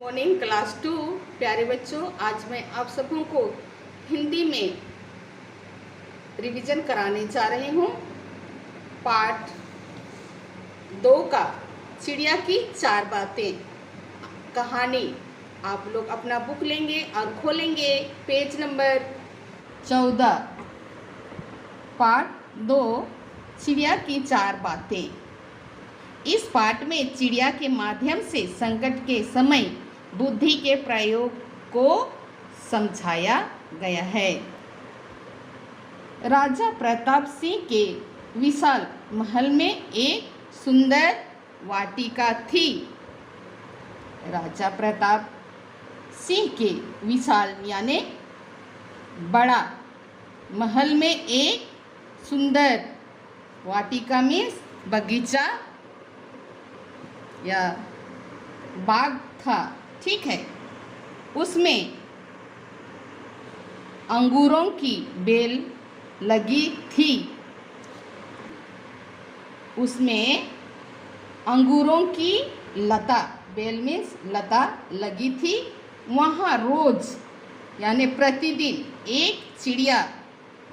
Morning class 2। प्यारे बच्चों, आज मैं आप सबों को हिंदी में रिवीजन कराने जा रही हूँ। पार्ट 2 का चिड़िया की 4 बातें कहानी। आप लोग अपना बुक लेंगे और खोलेंगे पेज नंबर 14। पार्ट 2 चिड़िया की 4 बातें। इस पाठ में चिड़िया के माध्यम से संकट के समय बुद्धि के प्रयोग को समझाया गया है। राजा प्रताप सिंह के विशाल महल में एक सुंदर वाटिका थी। राजा प्रताप सिंह के विशाल यानी बड़ा महल में एक सुंदर वाटिका मीन्स बगीचा या बाग था, ठीक है। उसमें अंगूरों की बेल लगी थी। उसमें अंगूरों की लता, बेल मीन्स लता लगी थी। वहाँ रोज यानी प्रतिदिन एक चिड़िया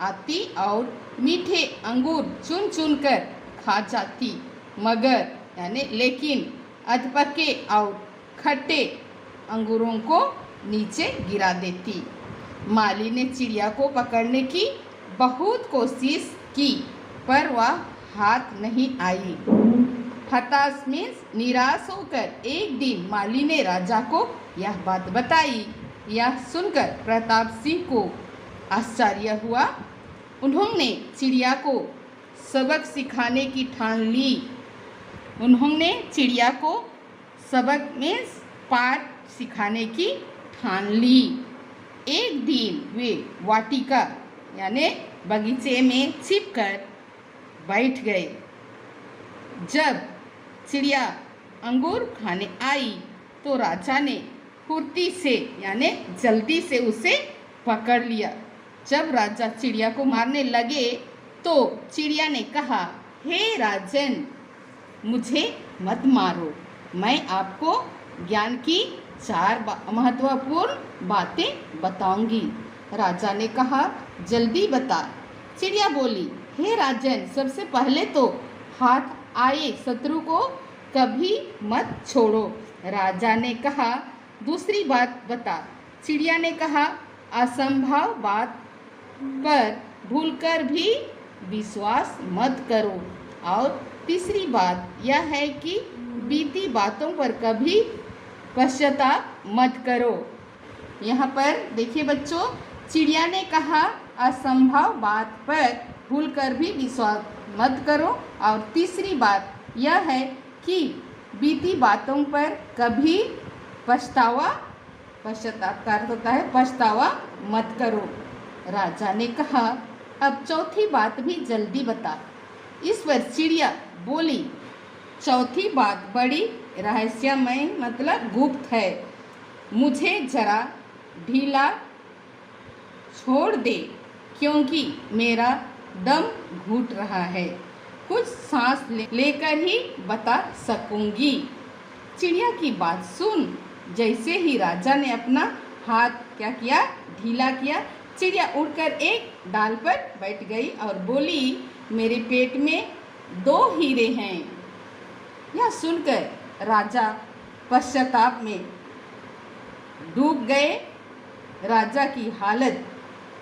आती और मीठे अंगूर चुन चुन कर खा जाती, मगर यानी लेकिन अधपके और खट्टे अंगूरों को नीचे गिरा देती। माली ने चिड़िया को पकड़ने की बहुत कोशिश की, पर वह हाथ नहीं आई। हताश मीन्स निराश होकर एक दिन माली ने राजा को यह बात बताई। यह सुनकर प्रताप सिंह को आश्चर्य हुआ। उन्होंने चिड़िया को सबक सिखाने की ठान ली। उन्होंने चिड़िया को सबक में पाठ सिखाने की ठान ली। एक दिन वे वाटिका यानी बगीचे में छिपकर बैठ गए। जब चिड़िया अंगूर खाने आई तो राजा ने फुर्ती से यानी जल्दी से उसे पकड़ लिया। जब राजा चिड़िया को मारने लगे तो चिड़िया ने कहा, हे राजन, मुझे मत मारो, मैं आपको ज्ञान की 4 महत्वपूर्ण बातें बताऊंगी। राजा ने कहा, जल्दी बता। चिड़िया बोली, हे राजन, सबसे पहले तो हाथ आए शत्रु को कभी मत छोड़ो। राजा ने कहा, दूसरी बात बता। चिड़िया ने कहा, असंभव बात पर भूलकर भी विश्वास मत करो। और तीसरी बात यह है कि बीती बातों पर कभी पश्चाताप मत करो। यहाँ पर देखिए बच्चों, चिड़िया ने कहा असंभव बात पर भूलकर भी विश्वास मत करो, और तीसरी बात यह है कि बीती बातों पर कभी पश्चाताप का अर्थ होता है पछतावा मत करो। राजा ने कहा, अब चौथी बात भी जल्दी बता। इस पर चिड़िया बोली, चौथी बात बड़ी रहस्यमय मतलब गुप्त है। मुझे जरा ढीला छोड़ दे, क्योंकि मेरा दम घुट रहा है। कुछ सांस लेकर ही बता सकूंगी। चिड़िया की बात सुन जैसे ही राजा ने अपना हाथ क्या किया, ढीला किया, चिड़िया उड़कर एक डाल पर बैठ गई और बोली, मेरे पेट में 2 हीरे हैं। यह सुनकर राजा पश्चाताप में डूब गए। राजा की हालत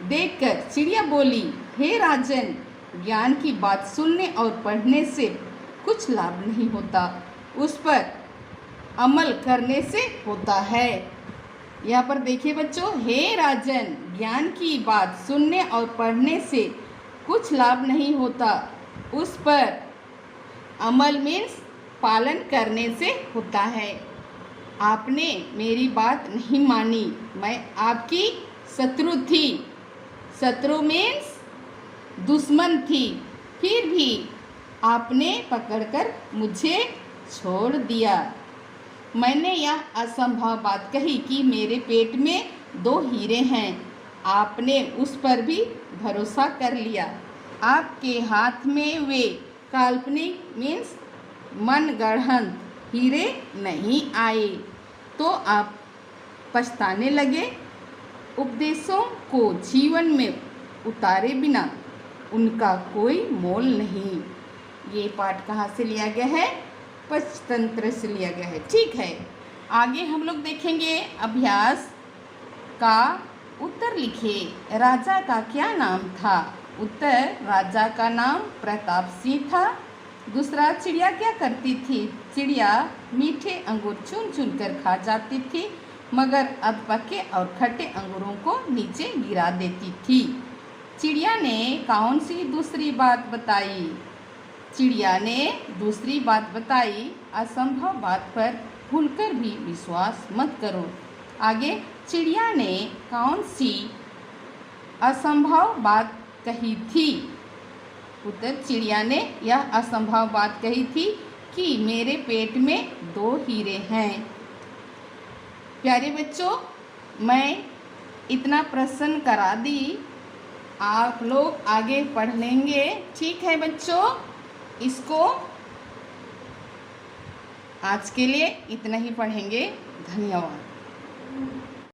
देखकर चिड़िया बोली, हे राजन, ज्ञान की बात सुनने और पढ़ने से कुछ लाभ नहीं होता, उस पर अमल करने से होता है। यहाँ पर देखिए बच्चों, हे राजन, ज्ञान की बात सुनने और पढ़ने से कुछ लाभ नहीं होता, उस पर अमल मीन्स पालन करने से होता है। आपने मेरी बात नहीं मानी, मैं आपकी शत्रु थी। शत्रु मीन्स दुश्मन थी, फिर भी आपने पकड़कर मुझे छोड़ दिया। मैंने यह असंभव बात कही कि मेरे पेट में 2 हीरे हैं। आपने उस पर भी भरोसा कर लिया। आपके हाथ में वे काल्पनिक मीन्स मनगढ़ंत हीरे नहीं आए, तो आप पछताने लगे। उपदेशों को जीवन में उतारे बिना उनका कोई मोल नहीं। ये पाठ कहाँ से लिया गया है? पंचतंत्र से लिया गया है। ठीक है, आगे हम लोग देखेंगे अभ्यास का उत्तर लिखिए। राजा का क्या नाम था? उत्तर, राजा का नाम प्रताप सिंह था। दूसरा, चिड़िया क्या करती थी? चिड़िया मीठे अंगूर चुन चुन कर खा जाती थी, मगर अधपके और खट्टे अंगूरों को नीचे गिरा देती थी। चिड़िया ने कौन सी दूसरी बात बताई? चिड़िया ने दूसरी बात बताई, असंभव बात पर भूलकर भी विश्वास मत करो। आगे, चिड़िया ने कौन सी असंभव बात कही थी? उत्तर, चिड़िया ने यह असंभव बात कही थी कि मेरे पेट में 2 हीरे हैं। प्यारे बच्चों, मैं इतना प्रश्न करा दी, आप लोग आगे पढ़ लेंगे। ठीक है बच्चों, इसको आज के लिए इतना ही पढ़ेंगे। धन्यवाद।